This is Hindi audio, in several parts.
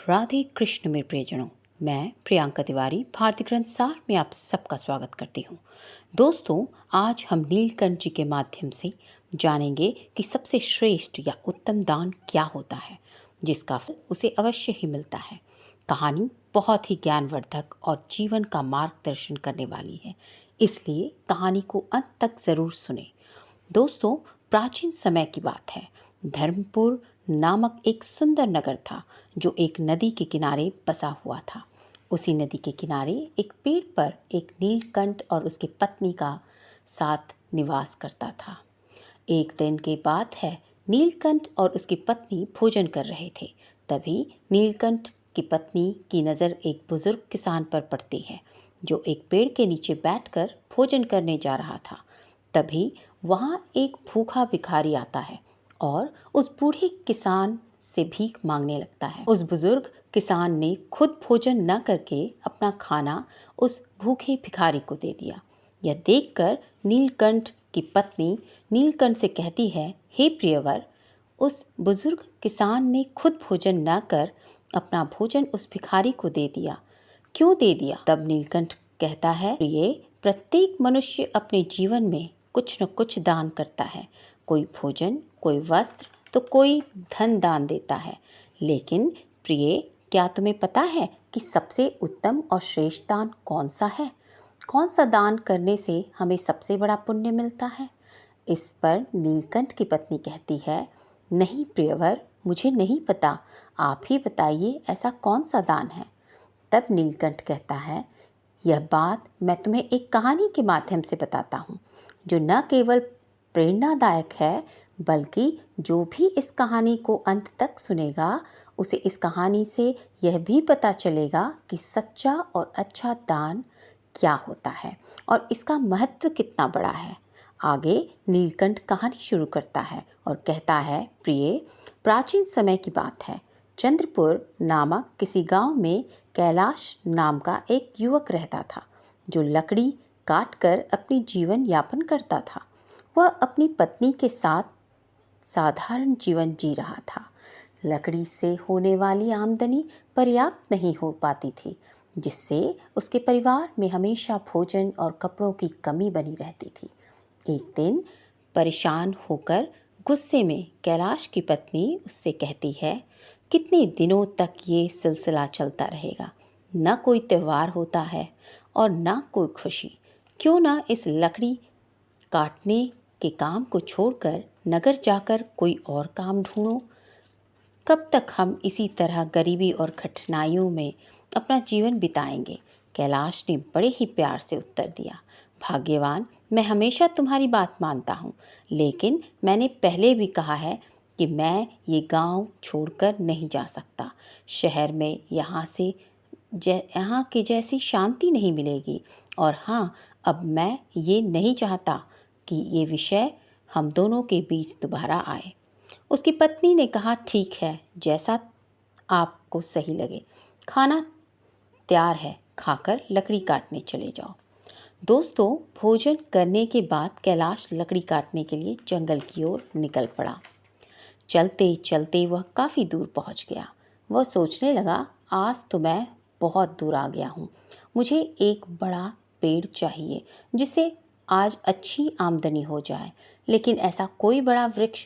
राधे कृष्ण मेरे प्रियजनों, मैं प्रियंका तिवारी भारतीय ग्रंथ सार में आप सबका स्वागत करती हूँ। दोस्तों, आज हम नीलकंठ जी के माध्यम से जानेंगे कि सबसे श्रेष्ठ या उत्तम दान क्या होता है, जिसका फल उसे अवश्य ही मिलता है। कहानी बहुत ही ज्ञानवर्धक और जीवन का मार्गदर्शन करने वाली है, इसलिए कहानी को अंत तक जरूर सुने। दोस्तों, प्राचीन समय की बात है। धर्मपुर नामक एक सुंदर नगर था जो एक नदी के किनारे बसा हुआ था। उसी नदी के किनारे एक पेड़ पर एक नीलकंठ और उसकी पत्नी का साथ निवास करता था। एक दिन की बात है, नीलकंठ और उसकी पत्नी भोजन कर रहे थे। तभी नीलकंठ की पत्नी की नज़र एक बुजुर्ग किसान पर पड़ती है जो एक पेड़ के नीचे बैठकर भोजन करने जा रहा था। तभी वहाँ एक भूखा भिखारी आता है और उस बूढ़े किसान से भीख मांगने लगता है। उस बुजुर्ग किसान ने खुद भोजन न करके अपना खाना उस भूखे भिखारी को दे दिया। यह देखकर नीलकंठ की पत्नी नीलकंठ से कहती है, हे प्रियवर, उस बुजुर्ग किसान ने खुद भोजन न कर अपना भोजन उस भिखारी को दे दिया, क्यों दे दिया? तब नीलकंठ कहता है, प्रिय, प्रत्येक मनुष्य अपने जीवन में कुछ न कुछ दान करता है। कोई भोजन, कोई वस्त्र, तो कोई धन दान देता है। लेकिन प्रिय, क्या तुम्हें पता है कि सबसे उत्तम और श्रेष्ठ दान कौन सा है? कौन सा दान करने से हमें सबसे बड़ा पुण्य मिलता है? इस पर नीलकंठ की पत्नी कहती है, नहीं प्रियवर, मुझे नहीं पता, आप ही बताइए ऐसा कौन सा दान है। तब नीलकंठ कहता है, यह बात मैं तुम्हें एक कहानी के माध्यम से बताता हूँ, जो न केवल प्रेरणादायक है, बल्कि जो भी इस कहानी को अंत तक सुनेगा, उसे इस कहानी से यह भी पता चलेगा कि सच्चा और अच्छा दान क्या होता है और इसका महत्व कितना बड़ा है। आगे नीलकंठ कहानी शुरू करता है और कहता है, प्रिय, प्राचीन समय की बात है। चंद्रपुर नामक किसी गांव में कैलाश नाम का एक युवक रहता था जो लकड़ी काटकर अपनी जीवन यापन करता था। वह अपनी पत्नी के साथ साधारण जीवन जी रहा था। लकड़ी से होने वाली आमदनी पर्याप्त नहीं हो पाती थी, जिससे उसके परिवार में हमेशा भोजन और कपड़ों की कमी बनी रहती थी। एक दिन परेशान होकर गुस्से में कैलाश की पत्नी उससे कहती है, कितने दिनों तक ये सिलसिला चलता रहेगा? न कोई त्योहार होता है और न कोई खुशी। क्यों ना इस लकड़ी काटने के काम को छोड़कर नगर जाकर कोई और काम ढूंढो? कब तक हम इसी तरह गरीबी और कठिनाइयों में अपना जीवन बिताएंगे? कैलाश ने बड़े ही प्यार से उत्तर दिया, भाग्यवान, मैं हमेशा तुम्हारी बात मानता हूँ, लेकिन मैंने पहले भी कहा है कि मैं ये गांव छोड़कर नहीं जा सकता। शहर में यहाँ की जैसी शांति नहीं मिलेगी। और हाँ, अब मैं ये नहीं चाहता कि ये विषय हम दोनों के बीच दोबारा आए। उसकी पत्नी ने कहा, ठीक है, जैसा आपको सही लगे। खाना तैयार है, खाकर लकड़ी काटने चले जाओ। दोस्तों, भोजन करने के बाद कैलाश लकड़ी काटने के लिए जंगल की ओर निकल पड़ा। चलते चलते वह काफ़ी दूर पहुंच गया। वह सोचने लगा, आज तो मैं बहुत दूर आ गया हूँ। मुझे एक बड़ा पेड़ चाहिए जिससे आज अच्छी आमदनी हो जाए, लेकिन ऐसा कोई बड़ा वृक्ष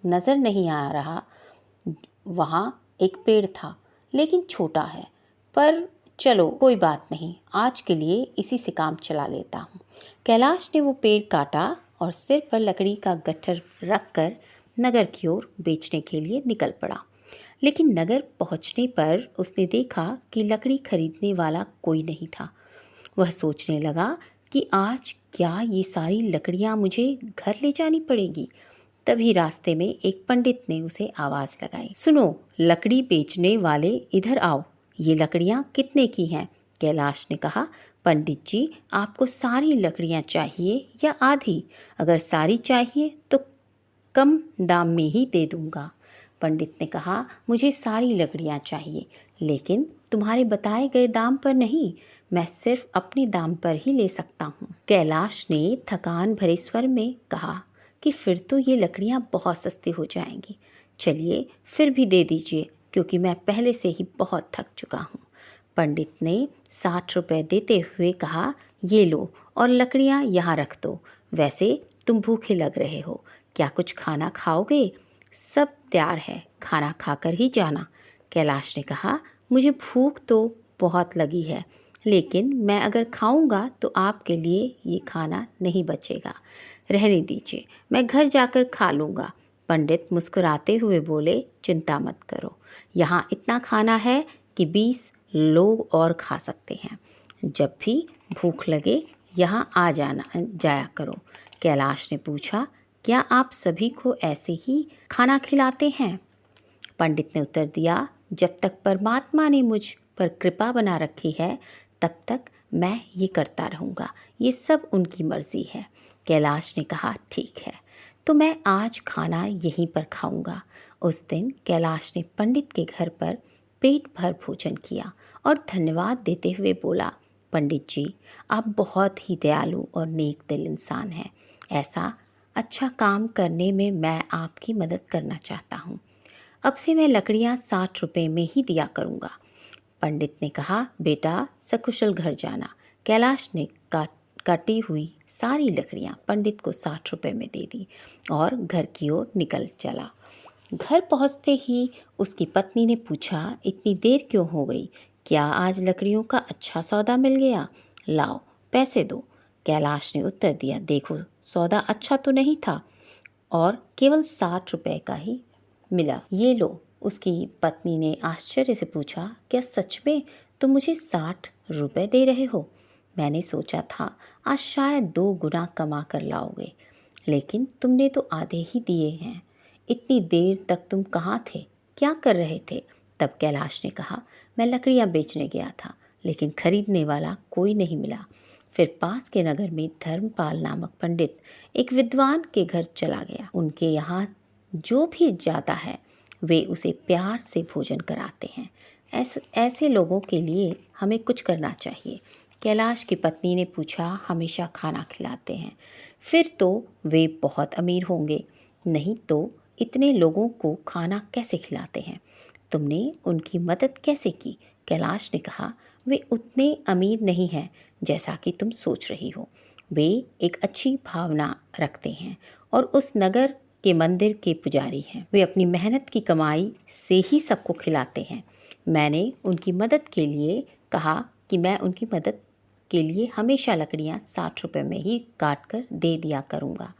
नज़र नहीं आ रहा। वहाँ एक पेड़ था, लेकिन छोटा है, पर चलो कोई बात नहीं, आज के लिए इसी से काम चला लेता हूँ। कैलाश ने वो पेड़ काटा और सिर पर लकड़ी का गट्ठर रखकर नगर की ओर बेचने के लिए निकल पड़ा। लेकिन नगर पहुँचने पर उसने देखा कि लकड़ी खरीदने वाला कोई नहीं था। वह सोचने लगा कि आज क्या ये सारी लकड़ियाँ मुझे घर ले जानी पड़ेगी। तभी रास्ते में एक पंडित ने उसे आवाज़ लगाई, सुनो, लकड़ी बेचने वाले, इधर आओ, ये लकड़ियाँ कितने की हैं? कैलाश ने कहा, पंडित जी, आपको सारी लकड़ियाँ चाहिए या आधी? अगर सारी चाहिए तो कम दाम में ही दे दूंगा। पंडित ने कहा, मुझे सारी लकड़ियाँ चाहिए, लेकिन तुम्हारे बताए गए दाम पर नहीं, मैं सिर्फ अपने दाम पर ही ले सकता हूँ। कैलाश ने थकान भरे स्वर में कहा कि फिर तो ये लकड़ियाँ बहुत सस्ती हो जाएंगी। चलिए फिर भी दे दीजिए, क्योंकि मैं पहले से ही बहुत थक चुका हूँ। पंडित ने 60 रुपए देते हुए कहा, ये लो और लकड़ियाँ यहाँ रख दो। वैसे तुम भूखे लग रहे हो, क्या कुछ खाना खाओगे? सब तैयार है, खाना खाकर ही जाना। कैलाश ने कहा, मुझे भूख तो बहुत लगी है, लेकिन मैं अगर खाऊंगा तो आपके लिए ये खाना नहीं बचेगा। रहने दीजिए, मैं घर जाकर खा लूँगा। पंडित मुस्कुराते हुए बोले, चिंता मत करो, यहाँ इतना खाना है कि 20 लोग और खा सकते हैं। जब भी भूख लगे यहाँ आ जाया करो। कैलाश ने पूछा, क्या आप सभी को ऐसे ही खाना खिलाते हैं? पंडित ने उत्तर दिया, जब तक परमात्मा ने मुझ पर कृपा बना रखी है तब तक मैं ये करता रहूँगा, ये सब उनकी मर्जी है। कैलाश ने कहा, ठीक है, तो मैं आज खाना यहीं पर खाऊंगा। उस दिन कैलाश ने पंडित के घर पर पेट भर भोजन किया और धन्यवाद देते हुए बोला, पंडित जी, आप बहुत ही दयालु और नेक दिल इंसान हैं। ऐसा अच्छा काम करने में मैं आपकी मदद करना चाहता हूँ। अब से मैं लकड़ियाँ 60 रुपए में ही दिया करूँगा। पंडित ने कहा, बेटा सकुशल घर जाना। कैलाश ने काटी हुई सारी लकड़ियाँ पंडित को 60 रुपए में दे दी और घर की ओर निकल चला। घर पहुँचते ही उसकी पत्नी ने पूछा, इतनी देर क्यों हो गई? क्या आज लकड़ियों का अच्छा सौदा मिल गया? लाओ पैसे दो। कैलाश ने उत्तर दिया, देखो सौदा अच्छा तो नहीं था और केवल 60 रुपए का ही मिला, ये लो। उसकी पत्नी ने आश्चर्य से पूछा, क्या सच में तुम मुझे 60 रुपए दे रहे हो? मैंने सोचा था आज शायद 2 गुना कमा कर लाओगे, लेकिन तुमने तो आधे ही दिए हैं। इतनी देर तक तुम कहाँ थे, क्या कर रहे थे? तब कैलाश ने कहा, मैं लकड़ियाँ बेचने गया था, लेकिन खरीदने वाला कोई नहीं मिला। फिर पास के नगर में धर्मपाल नामक पंडित एक विद्वान के घर चला गया। उनके यहाँ जो भी जाता है वे उसे प्यार से भोजन कराते हैं। ऐसे लोगों के लिए हमें कुछ करना चाहिए। कैलाश की पत्नी ने पूछा, हमेशा खाना खिलाते हैं, फिर तो वे बहुत अमीर होंगे, नहीं तो इतने लोगों को खाना कैसे खिलाते हैं? तुमने उनकी मदद कैसे की? कैलाश ने कहा, वे उतने अमीर नहीं हैं जैसा कि तुम सोच रही हो। वे एक अच्छी भावना रखते हैं और उस नगर के मंदिर के पुजारी हैं। वे अपनी मेहनत की कमाई से ही सबको खिलाते हैं। मैंने उनकी मदद के लिए कहा कि मैं उनकी मदद के लिए हमेशा लकड़ियाँ 60 रुपए में ही काट कर दे दिया करूँगा।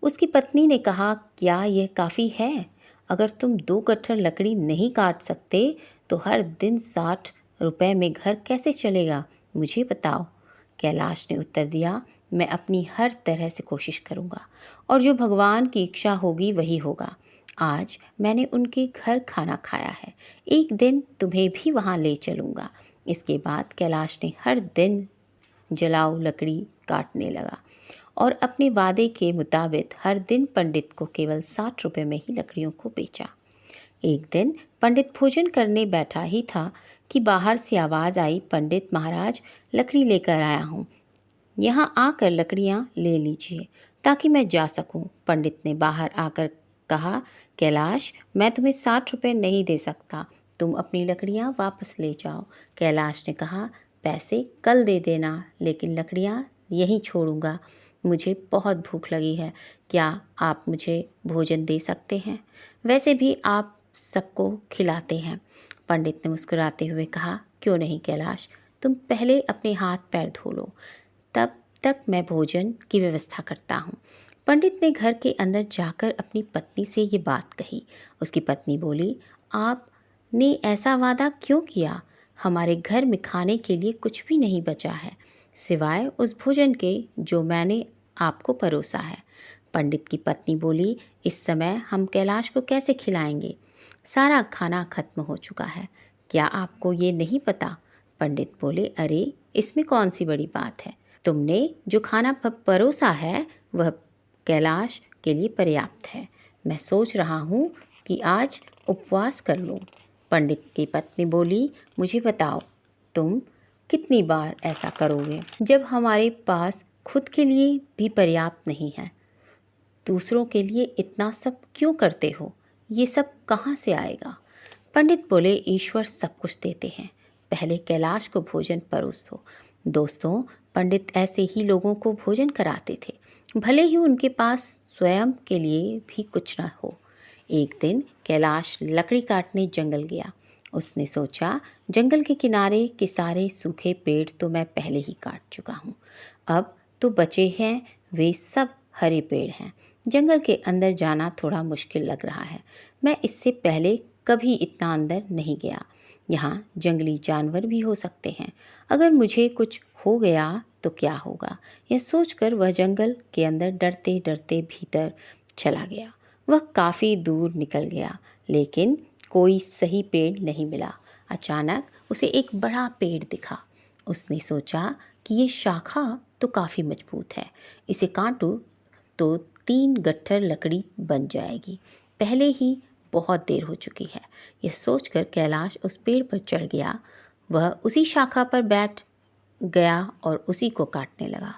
उसकी पत्नी ने कहा, क्या यह काफ़ी है? अगर तुम 2 गट्ठर लकड़ी नहीं काट सकते तो हर दिन 60 रुपए में घर कैसे चलेगा? मुझे बताओ। कैलाश ने उत्तर दिया, मैं अपनी हर तरह से कोशिश करूँगा और जो भगवान की इच्छा होगी वही होगा। आज मैंने उनके घर खाना खाया है, एक दिन तुम्हें भी वहाँ ले चलूँगा। इसके बाद कैलाश ने हर दिन जलाऊ लकड़ी काटने लगा और अपने वादे के मुताबिक हर दिन पंडित को केवल 60 रुपए में ही लकड़ियों को बेचा। एक दिन पंडित भोजन करने बैठा ही था कि बाहर से आवाज़ आई, पंडित महाराज, लकड़ी लेकर आया हूँ, यहाँ आकर लकड़ियाँ ले लीजिए ताकि मैं जा सकूँ। पंडित ने बाहर आकर कहा, कैलाश, मैं तुम्हें 60 रुपए नहीं दे सकता, तुम अपनी लकड़ियाँ वापस ले जाओ। कैलाश ने कहा, पैसे कल दे देना, लेकिन लकड़ियाँ यहीं छोड़ूंगा। मुझे बहुत भूख लगी है, क्या आप मुझे भोजन दे सकते हैं? वैसे भी आप सबको खिलाते हैं। पंडित ने मुस्कुराते हुए कहा, क्यों नहीं कैलाश, तुम पहले अपने हाथ पैर धो लो, तब तक मैं भोजन की व्यवस्था करता हूँ। पंडित ने घर के अंदर जाकर अपनी पत्नी से ये बात कही। उसकी पत्नी बोली, आपने ऐसा वादा क्यों किया? हमारे घर में खाने के लिए कुछ भी नहीं बचा है, सिवाय उस भोजन के जो मैंने आपको परोसा है। पंडित की पत्नी बोली, इस समय हम कैलाश को कैसे खिलाएंगे? सारा खाना खत्म हो चुका है, क्या आपको ये नहीं पता? पंडित बोले, अरे इसमें कौन सी बड़ी बात है, तुमने जो खाना परोसा है वह कैलाश के लिए पर्याप्त है। मैं सोच रहा हूँ कि आज उपवास कर लूँ। पंडित की पत्नी बोली, मुझे बताओ, तुम कितनी बार ऐसा करोगे? जब हमारे पास खुद के लिए भी पर्याप्त नहीं है, दूसरों के लिए इतना सब क्यों करते हो? ये सब कहाँ से आएगा? पंडित बोले, ईश्वर सब कुछ देते हैं, पहले कैलाश को भोजन परोस दो। दोस्तों, पंडित ऐसे ही लोगों को भोजन कराते थे, भले ही उनके पास स्वयं के लिए भी कुछ न हो। एक दिन कैलाश लकड़ी काटने जंगल गया। उसने सोचा, जंगल के किनारे के सारे सूखे पेड़ तो मैं पहले ही काट चुका हूँ, अब तो बचे हैं वे सब हरे पेड़ हैं। जंगल के अंदर जाना थोड़ा मुश्किल लग रहा है, मैं इससे पहले कभी इतना अंदर नहीं गया। यहाँ जंगली जानवर भी हो सकते हैं, अगर मुझे कुछ हो गया तो क्या होगा। यह सोचकर वह जंगल के अंदर डरते डरते भीतर चला गया। वह काफ़ी दूर निकल गया, लेकिन कोई सही पेड़ नहीं मिला। अचानक उसे एक बड़ा पेड़ दिखा। उसने सोचा कि ये शाखा तो काफ़ी मजबूत है, इसे काटूं तो 3 गट्ठर लकड़ी बन जाएगी। पहले ही बहुत देर हो चुकी है। यह सोचकर कैलाश उस पेड़ पर चढ़ गया। वह उसी शाखा पर बैठ गया और उसी को काटने लगा।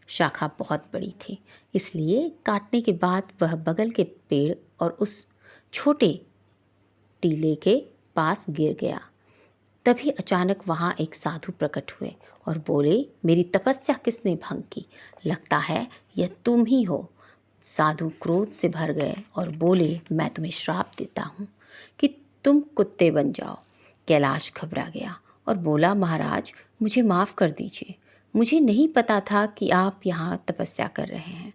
शाखा बहुत बड़ी थी, इसलिए काटने के बाद वह बगल के पेड़ और उस छोटे टीले के पास गिर गया। तभी अचानक वहाँ एक साधु प्रकट हुए और बोले, मेरी तपस्या किसने भंग की? लगता है यह तुम ही हो। साधु क्रोध से भर गए और बोले, मैं तुम्हें श्राप देता हूँ कि तुम कुत्ते बन जाओ। कैलाश घबरा गया और बोला, महाराज मुझे माफ़ कर दीजिए, मुझे नहीं पता था कि आप यहाँ तपस्या कर रहे हैं।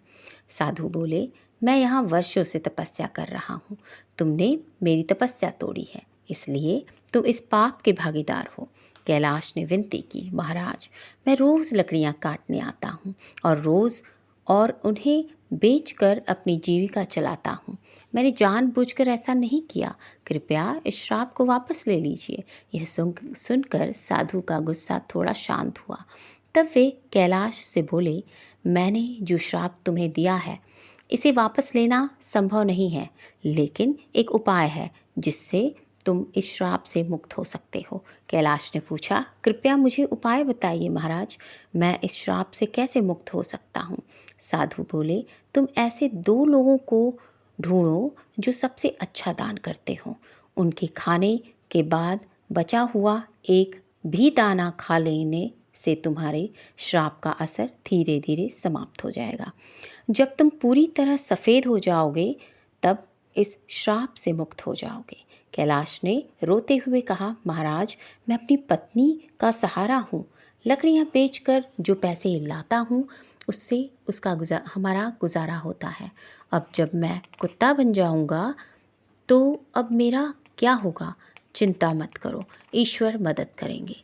साधु बोले, मैं यहाँ वर्षों से तपस्या कर रहा हूँ, तुमने मेरी तपस्या तोड़ी है, इसलिए तुम इस पाप के भागीदार हो। कैलाश ने विनती की, महाराज मैं रोज़ लकड़ियाँ काटने आता हूँ और उन्हें बेचकर अपनी जीविका चलाता हूँ। मैंने जानबूझकर ऐसा नहीं किया, कृपया इस श्राप को वापस ले लीजिए। यह सुनकर साधु का गुस्सा थोड़ा शांत हुआ। तब वे कैलाश से बोले, मैंने जो श्राप तुम्हें दिया है इसे वापस लेना संभव नहीं है, लेकिन एक उपाय है जिससे तुम इस श्राप से मुक्त हो सकते हो। कैलाश ने पूछा, कृपया मुझे उपाय बताइए महाराज, मैं इस श्राप से कैसे मुक्त हो सकता हूँ? साधु बोले, तुम ऐसे 2 लोगों को ढूंढो जो सबसे अच्छा दान करते हो। उनके खाने के बाद बचा हुआ एक भी दाना खा लेने से तुम्हारे श्राप का असर धीरे धीरे समाप्त हो जाएगा। जब तुम पूरी तरह सफ़ेद हो जाओगे तब इस श्राप से मुक्त हो जाओगे। कैलाश ने रोते हुए कहा, महाराज मैं अपनी पत्नी का सहारा हूँ, लकड़ियाँ बेचकर जो पैसे लाता हूँ उससे हमारा गुजारा होता है। अब जब मैं कुत्ता बन जाऊँगा तो अब मेरा क्या होगा? चिंता मत करो, ईश्वर मदद करेंगे।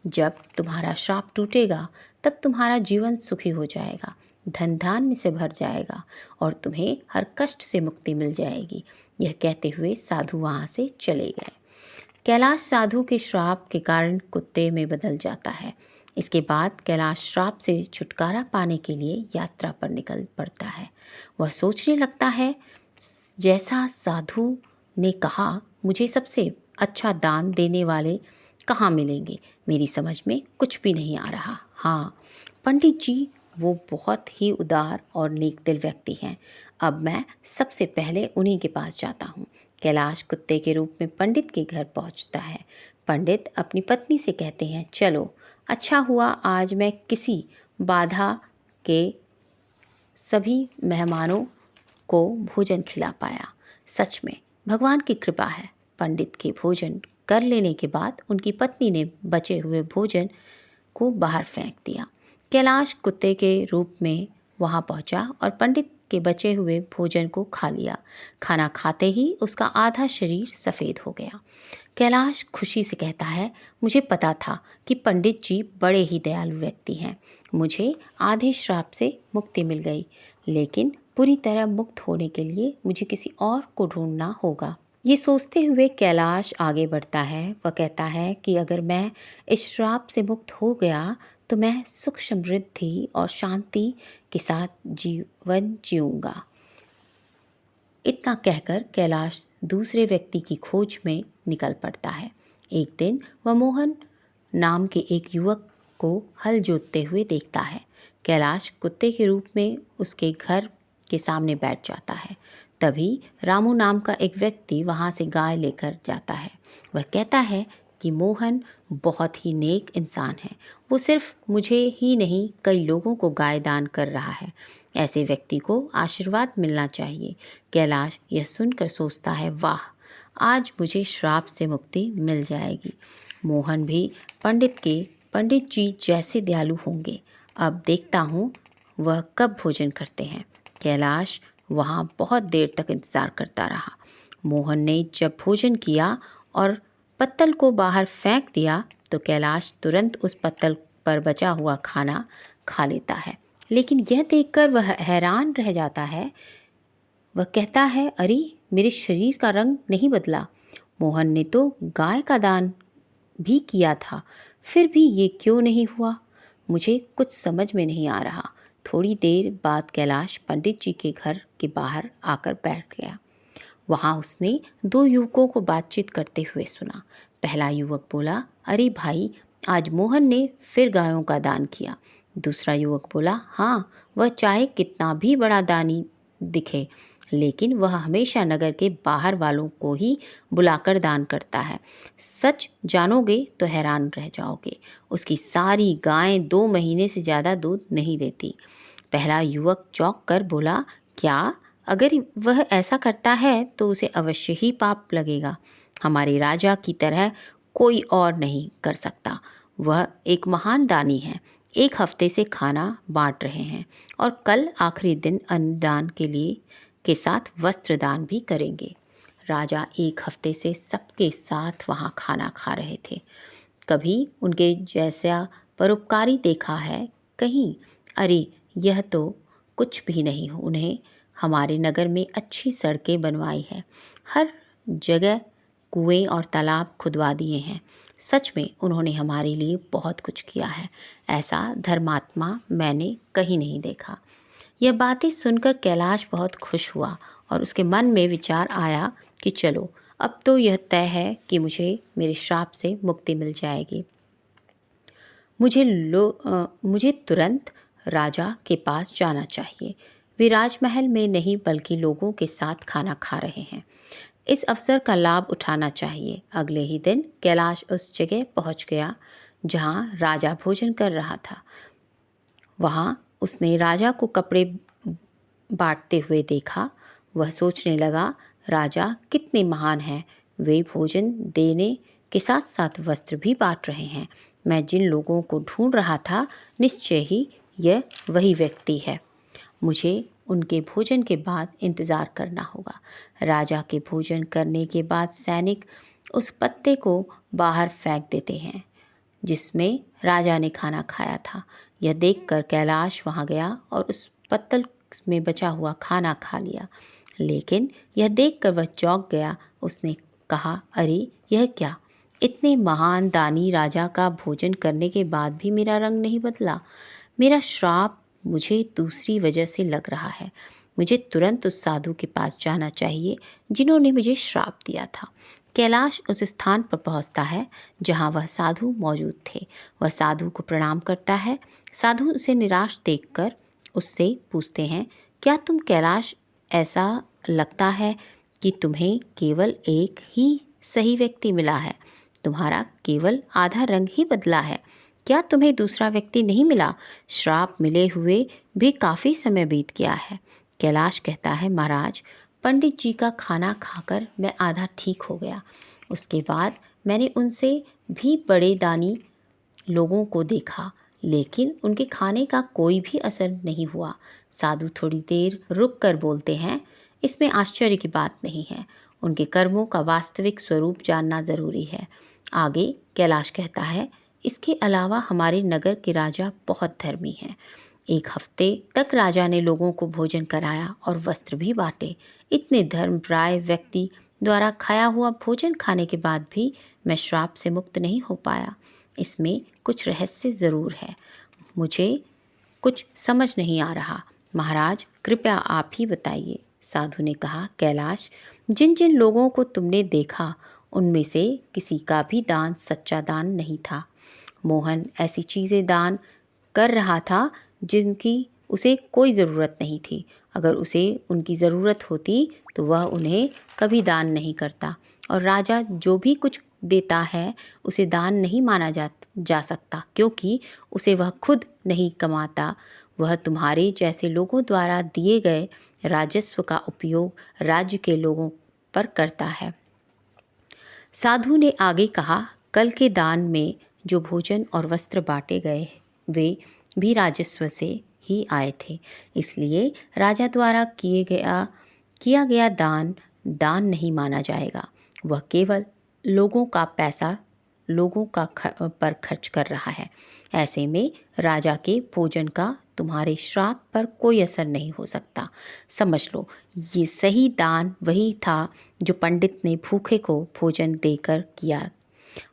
जब तुम्हारा श्राप टूटेगा तब तुम्हारा जीवन सुखी हो जाएगा, धन धान्य से भर जाएगा और तुम्हें हर कष्ट से मुक्ति मिल जाएगी। यह कहते हुए साधु वहाँ से चले गए। कैलाश साधु के श्राप के कारण कुत्ते में बदल जाता है। इसके बाद कैलाश श्राप से छुटकारा पाने के लिए यात्रा पर निकल पड़ता है। वह सोचने लगता है, जैसा साधु ने कहा, मुझे सबसे अच्छा दान देने वाले कहाँ मिलेंगे? मेरी समझ में कुछ भी नहीं आ रहा। हाँ, पंडित जी वो बहुत ही उदार और नेक दिल व्यक्ति हैं। अब मैं सबसे पहले उन्हीं के पास जाता हूँ। कैलाश कुत्ते के रूप में पंडित के घर पहुँचता है। पंडित अपनी पत्नी से कहते हैं, चलो अच्छा हुआ आज मैं किसी बाधा के सभी मेहमानों को भोजन खिला पाया। सच में भगवान की कृपा है। पंडित के भोजन कर लेने के बाद उनकी पत्नी ने बचे हुए भोजन को बाहर फेंक दिया। कैलाश कुत्ते के रूप में वहां पहुंचा और पंडित के बचे हुए भोजन को खा लिया। खाना खाते ही उसका आधा शरीर सफ़ेद हो गया। कैलाश खुशी से कहता है, मुझे पता था कि पंडित जी बड़े ही दयालु व्यक्ति हैं। मुझे आधे श्राप से मुक्ति मिल गई, लेकिन पूरी तरह मुक्त होने के लिए मुझे किसी और को ढूंढना होगा। ये सोचते हुए कैलाश आगे बढ़ता है। वह कहता है कि अगर मैं इस श्राप से मुक्त हो गया तो मैं सुख समृद्धि और शांति के साथ जीवन जीऊँगा। इतना कहकर कैलाश दूसरे व्यक्ति की खोज में निकल पड़ता है। एक दिन वह मोहन नाम के एक युवक को हल जोतते हुए देखता है। कैलाश कुत्ते के रूप में उसके घर के सामने बैठ जाता है। तभी रामू नाम का एक व्यक्ति वहाँ से गाय लेकर जाता है। वह कहता है कि मोहन बहुत ही नेक इंसान है, वो सिर्फ मुझे ही नहीं कई लोगों को गाय दान कर रहा है, ऐसे व्यक्ति को आशीर्वाद मिलना चाहिए। कैलाश यह सुनकर सोचता है, वाह, आज मुझे श्राप से मुक्ति मिल जाएगी। मोहन भी पंडित जी जैसे दयालु होंगे। अब देखता हूँ वह कब भोजन करते हैं। कैलाश वहाँ बहुत देर तक इंतज़ार करता रहा। मोहन ने जब भोजन किया और पत्तल को बाहर फेंक दिया तो कैलाश तुरंत उस पत्तल पर बचा हुआ खाना खा लेता है। लेकिन यह देखकर वह हैरान रह जाता है। वह कहता है, अरे, मेरे शरीर का रंग नहीं बदला। मोहन ने तो गाय का दान भी किया था, फिर भी ये क्यों नहीं हुआ? मुझे कुछ समझ में नहीं आ रहा। थोड़ी देर बाद कैलाश पंडित जी के घर के बाहर आकर बैठ गया। वहाँ उसने दो युवकों को बातचीत करते हुए सुना। पहला युवक बोला, अरे भाई, आज मोहन ने फिर गायों का दान किया। दूसरा युवक बोला, हाँ, वह चाहे कितना भी बड़ा दानी दिखे, लेकिन वह हमेशा नगर के बाहर वालों को ही बुलाकर दान करता है। सच जानोगे तो हैरान रह जाओगे, उसकी सारी गायें 2 महीने से ज़्यादा दूध नहीं देती। पहला युवक चौंक कर बोला, क्या? अगर वह ऐसा करता है तो उसे अवश्य ही पाप लगेगा। हमारे राजा की तरह कोई और नहीं कर सकता। वह एक महान दानी है। 1 हफ्ते से खाना बांट रहे हैं और कल आखिरी दिन अन्नदान के साथ वस्त्र दान भी करेंगे। राजा 1 हफ्ते से सबके साथ वहाँ खाना खा रहे थे। कभी उनके जैसा परोपकारी देखा है कहीं? अरे, यह तो कुछ भी नहीं। उन्हें हमारे नगर में अच्छी सड़कें बनवाई है, हर जगह कुएं और तालाब खुदवा दिए हैं। सच में उन्होंने हमारे लिए बहुत कुछ किया है। ऐसा धर्मात्मा मैंने कहीं नहीं देखा। यह बातें सुनकर कैलाश बहुत खुश हुआ और उसके मन में विचार आया कि चलो, अब तो यह तय है कि मुझे मेरे श्राप से मुक्ति मिल जाएगी। मुझे तुरंत राजा के पास जाना चाहिए। वे राजमहल में नहीं बल्कि लोगों के साथ खाना खा रहे हैं। इस अवसर का लाभ उठाना चाहिए। अगले ही दिन कैलाश उस जगह पहुंच गया जहां राजा भोजन कर रहा था। वहां उसने राजा को कपड़े बांटते हुए देखा। वह सोचने लगा, राजा कितने महान हैं। वे भोजन देने के साथ साथ वस्त्र भी बांट रहे हैं। मैं जिन लोगों को ढूंढ रहा था, निश्चय ही यह वही व्यक्ति है। मुझे उनके भोजन के बाद इंतज़ार करना होगा। राजा के भोजन करने के बाद सैनिक उस पत्ते को बाहर फेंक देते हैं जिसमें राजा ने खाना खाया था। यह देखकर कैलाश वहां गया और उस पत्तल में बचा हुआ खाना खा लिया। लेकिन यह देखकर वह चौंक गया। उसने कहा, अरे, यह क्या? इतने महान दानी राजा का भोजन करने के बाद भी मेरा रंग नहीं बदला। मेरा श्राप मुझे दूसरी वजह से लग रहा है। मुझे तुरंत उस साधु के पास जाना चाहिए जिन्होंने मुझे श्राप दिया था। कैलाश उस स्थान पर पहुंचता है जहां वह साधु मौजूद थे। वह साधु को प्रणाम करता है। साधु उसे निराश देखकर उससे पूछते हैं, क्या तुम कैलाश? ऐसा लगता है कि तुम्हें केवल एक ही सही व्यक्ति मिला है। तुम्हारा केवल आधा रंग ही बदला है। क्या तुम्हें दूसरा व्यक्ति नहीं मिला? श्राप मिले हुए भी काफ़ी समय बीत गया है। कैलाश कहता है, महाराज, पंडित जी का खाना खाकर मैं आधा ठीक हो गया। उसके बाद मैंने उनसे भी बड़े दानी लोगों को देखा, लेकिन उनके खाने का कोई भी असर नहीं हुआ। साधु थोड़ी देर रुक कर बोलते हैं, इसमें आश्चर्य की बात नहीं है। उनके कर्मों का वास्तविक स्वरूप जानना ज़रूरी है। आगे कैलाश कहता है, इसके अलावा हमारे नगर के राजा बहुत धर्मी हैं। 1 हफ्ते तक राजा ने लोगों को भोजन कराया और वस्त्र भी बांटे। इतने धर्मप्राय व्यक्ति द्वारा खाया हुआ भोजन खाने के बाद भी मैं श्राप से मुक्त नहीं हो पाया। इसमें कुछ रहस्य ज़रूर है। मुझे कुछ समझ नहीं आ रहा। महाराज, कृपया आप ही बताइए। साधु ने कहा, कैलाश, जिन जिन लोगों को तुमने देखा उनमें से किसी का भी दान सच्चा दान नहीं था। मोहन ऐसी चीज़ें दान कर रहा था जिनकी उसे कोई ज़रूरत नहीं थी। अगर उसे उनकी ज़रूरत होती तो वह उन्हें कभी दान नहीं करता। और राजा जो भी कुछ देता है उसे दान नहीं माना जा सकता, क्योंकि उसे वह खुद नहीं कमाता। वह तुम्हारे जैसे लोगों द्वारा दिए गए राजस्व का उपयोग राज्य के लोगों पर करता है। साधु ने आगे कहा, कल के दान में जो भोजन और वस्त्र बांटे गए वे भी राजस्व से ही आए थे, इसलिए राजा द्वारा किया गया दान दान नहीं माना जाएगा। वह केवल लोगों का पैसा पर खर्च कर रहा है। ऐसे में राजा के भोजन का तुम्हारे श्राप पर कोई असर नहीं हो सकता। समझ लो, ये सही दान वही था जो पंडित ने भूखे को भोजन देकर किया।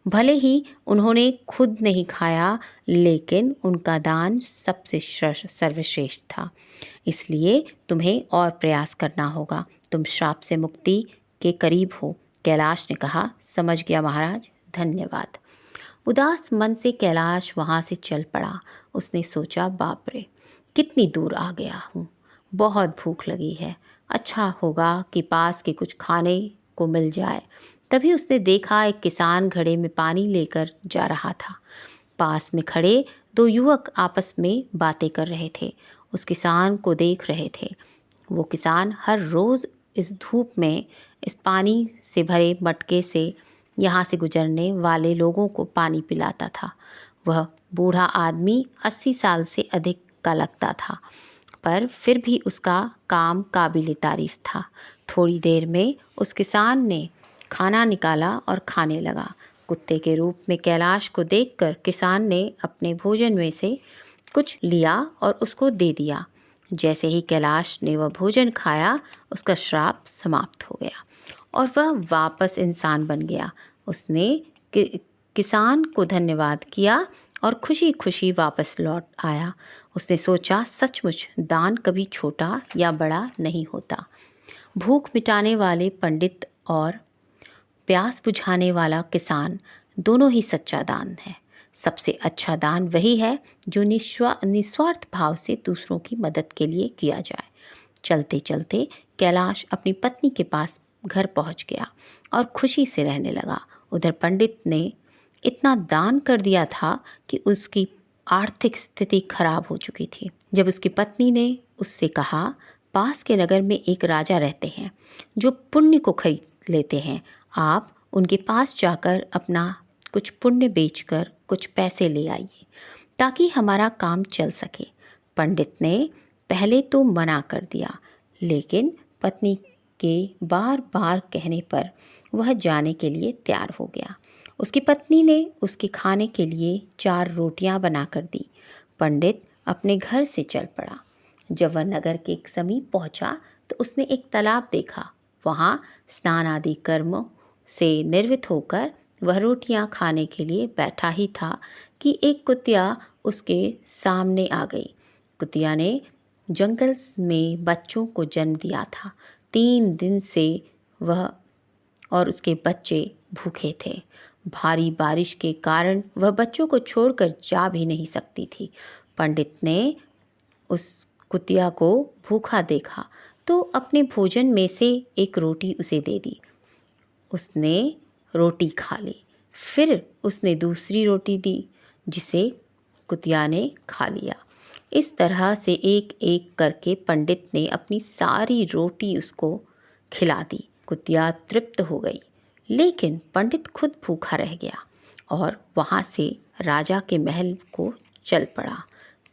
भले ही उन्होंने खुद नहीं खाया, लेकिन उनका दान सबसे सर्वश्रेष्ठ था। इसलिए तुम्हें और प्रयास करना होगा। तुम श्राप से मुक्ति के करीब हो। कैलाश ने कहा, समझ गया महाराज, धन्यवाद। उदास मन से कैलाश वहाँ से चल पड़ा। उसने सोचा, बाप रे, कितनी दूर आ गया हूँ, बहुत भूख लगी है। अच्छा होगा कि पास के कुछ खाने को मिल जाए। तभी उसने देखा एक किसान घड़े में पानी लेकर जा रहा था। पास में खड़े दो युवक आपस में बातें कर रहे थे, उस किसान को देख रहे थे। वो किसान हर रोज़ इस धूप में इस पानी से भरे मटके से यहाँ से गुजरने वाले लोगों को पानी पिलाता था। वह बूढ़ा आदमी 80 साल से अधिक का लगता था, पर फिर भी उसका काम काबिल तारीफ था। थोड़ी देर में उस किसान ने खाना निकाला और खाने लगा। कुत्ते के रूप में कैलाश को देखकर किसान ने अपने भोजन में से कुछ लिया और उसको दे दिया। जैसे ही कैलाश ने वह भोजन खाया, उसका श्राप समाप्त हो गया और वह वापस इंसान बन गया। उसने किसान को धन्यवाद किया और खुशी खुशी वापस लौट आया। उसने सोचा, सचमुच दान कभी छोटा या बड़ा नहीं होता। भूख मिटाने वाले पंडित और प्यास बुझाने वाला किसान दोनों ही सच्चा दान है। सबसे अच्छा दान वही है जो निस्वार्थ भाव से दूसरों की मदद के लिए किया जाए। चलते चलते कैलाश अपनी पत्नी के पास घर पहुंच गया और खुशी से रहने लगा। उधर पंडित ने इतना दान कर दिया था कि उसकी आर्थिक स्थिति खराब हो चुकी थी। जब उसकी पत्नी ने उससे कहा, पास के नगर में एक राजा रहते हैं जो पुण्य को खरीद लेते हैं, आप उनके पास जाकर अपना कुछ पुण्य बेचकर कुछ पैसे ले आइए ताकि हमारा काम चल सके। पंडित ने पहले तो मना कर दिया, लेकिन पत्नी के बार बार कहने पर वह जाने के लिए तैयार हो गया। उसकी पत्नी ने उसके खाने के लिए 4 रोटियां बनाकर दी। पंडित अपने घर से चल पड़ा। जब वह नगर के एक समीप पहुंचा तो उसने एक तालाब देखा। वहाँ स्नान आदि कर्मों से निर्वृत्त होकर वह रोटियां खाने के लिए बैठा ही था कि एक कुतिया उसके सामने आ गई। कुतिया ने जंगल में बच्चों को जन्म दिया था। 3 दिन से वह और उसके बच्चे भूखे थे। भारी बारिश के कारण वह बच्चों को छोड़कर जा भी नहीं सकती थी। पंडित ने उस कुतिया को भूखा देखा तो अपने भोजन में से एक रोटी उसे दे दी। उसने रोटी खा ली। फिर उसने दूसरी रोटी दी, जिसे कुतिया ने खा लिया। इस तरह से एक एक करके पंडित ने अपनी सारी रोटी उसको खिला दी। कुतिया तृप्त हो गई, लेकिन पंडित खुद भूखा रह गया और वहाँ से राजा के महल को चल पड़ा।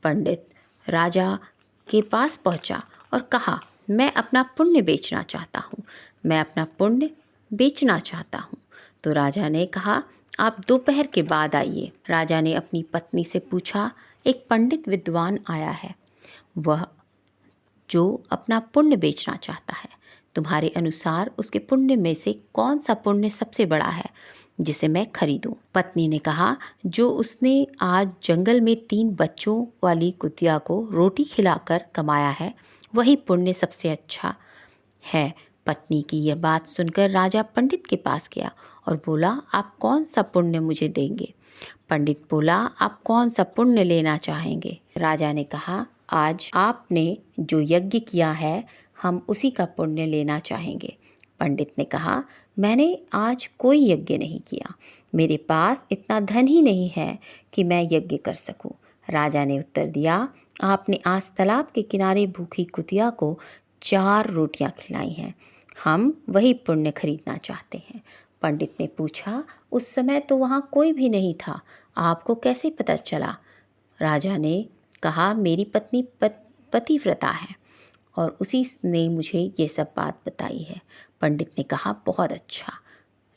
पंडित राजा के पास पहुँचा और कहा, मैं अपना पुण्य बेचना चाहता हूँ, मैं अपना पुण्य बेचना चाहता हूँ। तो राजा ने कहा, आप दोपहर के बाद आइए। राजा ने अपनी पत्नी से पूछा, एक पंडित विद्वान आया है, वह जो अपना पुण्य बेचना चाहता है। तुम्हारे अनुसार उसके पुण्य में से कौन सा पुण्य सबसे बड़ा है जिसे मैं खरीदूं? पत्नी ने कहा, जो उसने आज जंगल में 3 बच्चों वाली कुतिया को रोटी खिलाकर कमाया है, वही पुण्य सबसे अच्छा है। पत्नी की यह बात सुनकर राजा पंडित के पास गया और बोला, आप कौन सा पुण्य मुझे देंगे? पंडित बोला, आप कौन सा पुण्य लेना चाहेंगे? राजा ने कहा, आज आपने जो यज्ञ किया है हम उसी का पुण्य लेना चाहेंगे। पंडित ने कहा, मैंने आज कोई यज्ञ नहीं किया, मेरे पास इतना धन ही नहीं है कि मैं यज्ञ कर सकूं। राजा ने उत्तर दिया, आपने आज तालाब के किनारे भूखी कुतिया को 4 रोटियां खिलाई हैं, हम वही पुण्य खरीदना चाहते हैं। पंडित ने पूछा, उस समय तो वहाँ कोई भी नहीं था, आपको कैसे पता चला? राजा ने कहा, मेरी पत्नी पतिव्रता है और उसी ने मुझे ये सब बात बताई है। पंडित ने कहा, बहुत अच्छा,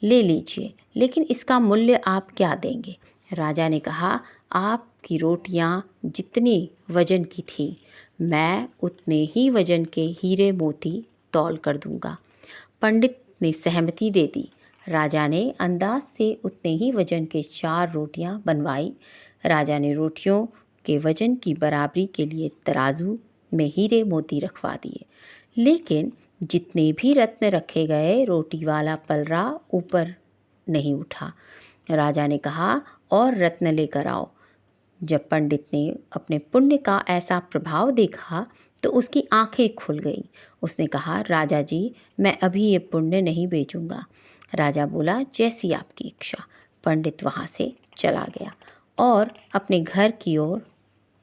ले लीजिए, लेकिन इसका मूल्य आप क्या देंगे? राजा ने कहा, आपकी रोटियां जितनी वजन की थी, मैं उतने ही वजन के हीरे मोती तौल कर दूंगा। पंडित ने सहमति दे दी। राजा ने अंदाज से उतने ही वजन के 4 रोटियां बनवाई। राजा ने रोटियों के वजन की बराबरी के लिए तराजू में हीरे मोती रखवा दिए, लेकिन जितने भी रत्न रखे गए, रोटी वाला पलरा ऊपर नहीं उठा। राजा ने कहा, और रत्न लेकर आओ। जब पंडित ने अपने पुण्य का ऐसा प्रभाव देखा तो उसकी आंखें खुल गईं। उसने कहा, राजा जी, मैं अभी ये पुण्य नहीं बेचूंगा। राजा बोला, जैसी आपकी इच्छा। पंडित वहाँ से चला गया और अपने घर की ओर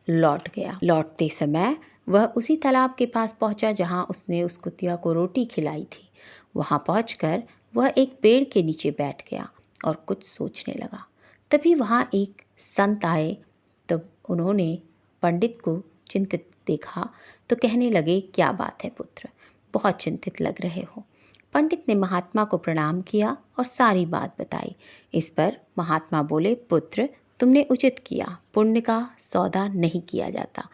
लौट गया। लौटते समय वह उसी तालाब के पास पहुंचा जहां उसने उस कुतिया को रोटी खिलाई थी। वहां पहुंचकर वह एक पेड़ के नीचे बैठ गया और कुछ सोचने लगा। तभी वहां एक संत आए। तब उन्होंने पंडित को चिंतित देखा तो कहने लगे, क्या बात है पुत्र, बहुत चिंतित लग रहे हो। पंडित ने महात्मा को प्रणाम किया और सारी बात बताई। इस पर महात्मा बोले, पुत्र, तुमने उचित किया, पुण्य का सौदा नहीं किया जाता,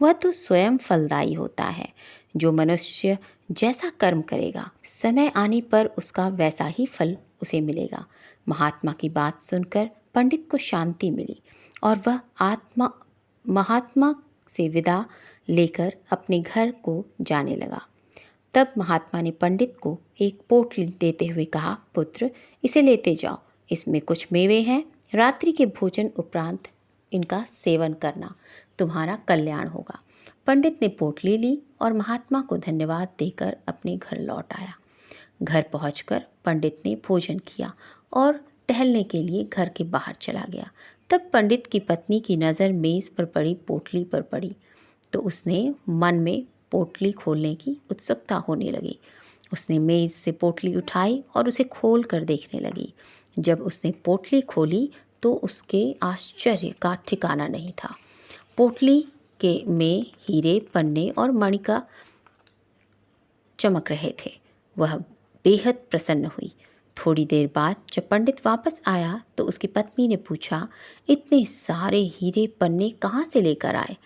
वह तो स्वयं फलदायी होता है। जो मनुष्य जैसा कर्म करेगा, समय आने पर उसका वैसा ही फल उसे मिलेगा। महात्मा की बात सुनकर पंडित को शांति मिली और वह महात्मा से विदा लेकर अपने घर को जाने लगा। तब महात्मा ने पंडित को एक पोटली देते हुए कहा, पुत्र, इसे लेते जाओ, इसमें कुछ मेवे हैं, रात्रि के भोजन उपरांत इनका सेवन करना, तुम्हारा कल्याण होगा। पंडित ने पोटली ली और महात्मा को धन्यवाद देकर अपने घर लौट आया। घर पहुंचकर पंडित ने भोजन किया और टहलने के लिए घर के बाहर चला गया। तब पंडित की पत्नी की नज़र मेज़ पर पड़ी पोटली पर पड़ी तो उसने मन में पोटली खोलने की उत्सुकता होने लगी। उसने मेज़ से पोटली उठाई और उसे खोल कर देखने लगी। जब उसने पोटली खोली तो उसके आश्चर्य का ठिकाना नहीं था। पोटली के में हीरे, पन्ने और मणि का चमक रहे थे। वह बेहद प्रसन्न हुई। थोड़ी देर बाद जब पंडित वापस आया तो उसकी पत्नी ने पूछा, इतने सारे हीरे पन्ने कहाँ से लेकर आए?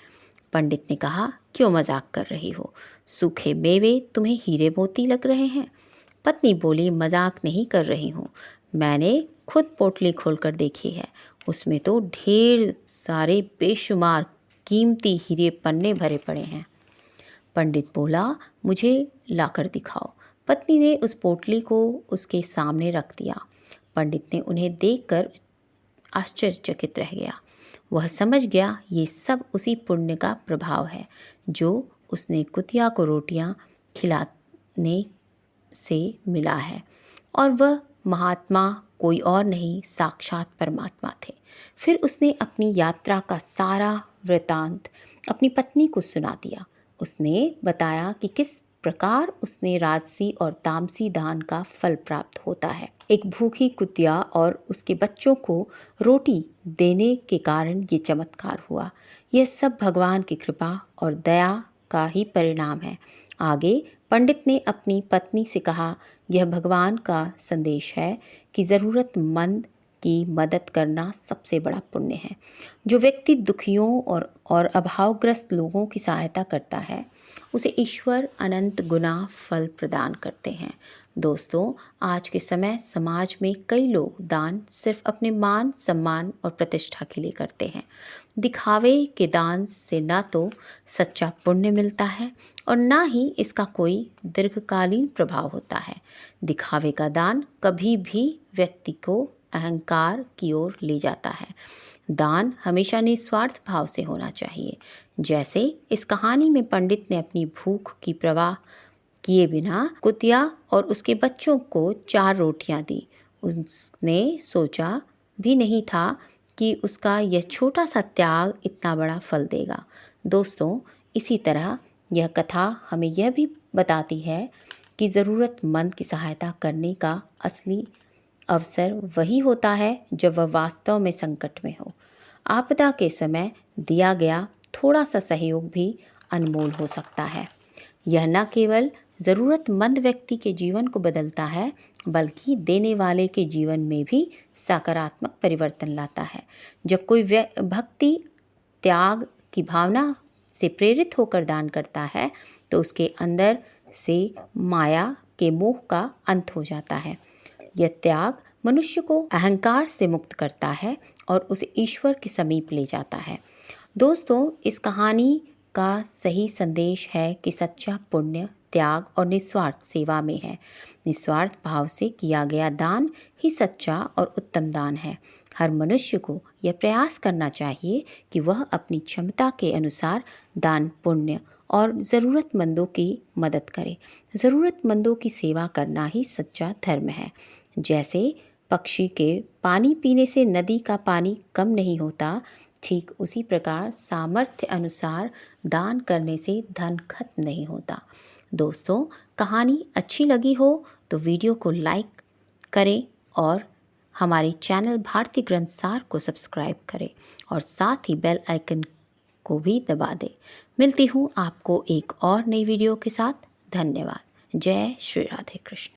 पंडित ने कहा, क्यों मजाक कर रही हो, सूखे मेवे तुम्हें हीरे मोती लग रहे हैं? पत्नी बोली, मजाक नहीं कर रही हूँ, मैंने खुद पोटली खोलकर देखी है, उसमें तो ढेर सारे बेशुमार कीमती हीरे पन्ने भरे पड़े हैं। पंडित बोला, मुझे लाकर दिखाओ। पत्नी ने उस पोटली को उसके सामने रख दिया। पंडित ने उन्हें देखकर आश्चर्यचकित रह गया। वह समझ गया ये सब उसी पुण्य का प्रभाव है जो उसने कुतिया को रोटियां खिलाने से मिला है, और वह महात्मा कोई और नहीं, साक्षात परमात्मा थे। फिर उसने अपनी यात्रा का सारा वृतांत अपनी पत्नी को सुना दिया। उसने बताया कि किस प्रकार उसने राजसी और तामसी दान का फल प्राप्त होता है। एक भूखी कुतिया और उसके बच्चों को रोटी देने के कारण ये चमत्कार हुआ। यह सब भगवान की कृपा और दया का ही परिणाम है। आगे पंडित ने अपनी पत्नी से कहा, यह भगवान का संदेश है कि ज़रूरतमंद की मदद करना सबसे बड़ा पुण्य है। जो व्यक्ति दुखियों और अभावग्रस्त लोगों की सहायता करता है उसे ईश्वर अनंत गुना फल प्रदान करते हैं। दोस्तों, आज के समय समाज में कई लोग दान सिर्फ अपने मान, सम्मान और प्रतिष्ठा के लिए करते हैं। दिखावे के दान से ना तो सच्चा पुण्य मिलता है और ना ही इसका कोई दीर्घकालीन प्रभाव होता है। दिखावे का दान कभी भी व्यक्ति को अहंकार की ओर ले जाता है। दान हमेशा निस्वार्थ भाव से होना चाहिए। जैसे इस कहानी में पंडित ने अपनी भूख की परवाह किए बिना कुतिया और उसके बच्चों को 4 रोटियां दी। उसने सोचा भी नहीं था कि उसका यह छोटा सा त्याग इतना बड़ा फल देगा। दोस्तों, इसी तरह यह कथा हमें यह भी बताती है कि ज़रूरतमंद की सहायता करने का असली अवसर वही होता है जब वह वास्तव में संकट में हो। आपदा के समय दिया गया थोड़ा सा सहयोग भी अनमोल हो सकता है। यह न केवल ज़रूरतमंद व्यक्ति के जीवन को बदलता है, बल्कि देने वाले के जीवन में भी सकारात्मक परिवर्तन लाता है। जब कोई भक्ति त्याग की भावना से प्रेरित होकर दान करता है, तो उसके अंदर से माया के मोह का अंत हो जाता है। यह त्याग मनुष्य को अहंकार से मुक्त करता है और उसे ईश्वर के समीप ले जाता है। दोस्तों, इस कहानी का सही संदेश है कि सच्चा पुण्य त्याग और निस्वार्थ सेवा में है। निस्वार्थ भाव से किया गया दान ही सच्चा और उत्तम दान है। हर मनुष्य को यह प्रयास करना चाहिए कि वह अपनी क्षमता के अनुसार दान पुण्य और ज़रूरतमंदों की मदद करे। ज़रूरतमंदों की सेवा करना ही सच्चा धर्म है। जैसे पक्षी के पानी पीने से नदी का पानी कम नहीं होता, ठीक उसी प्रकार सामर्थ्य अनुसार दान करने से धन खत्म नहीं होता। दोस्तों, कहानी अच्छी लगी हो तो वीडियो को लाइक करें और हमारे चैनल भारतीय ग्रंथ सार को सब्सक्राइब करें और साथ ही बेल आइकन को भी दबा दें। मिलती हूँ आपको एक और नई वीडियो के साथ। धन्यवाद। जय श्री राधे कृष्ण।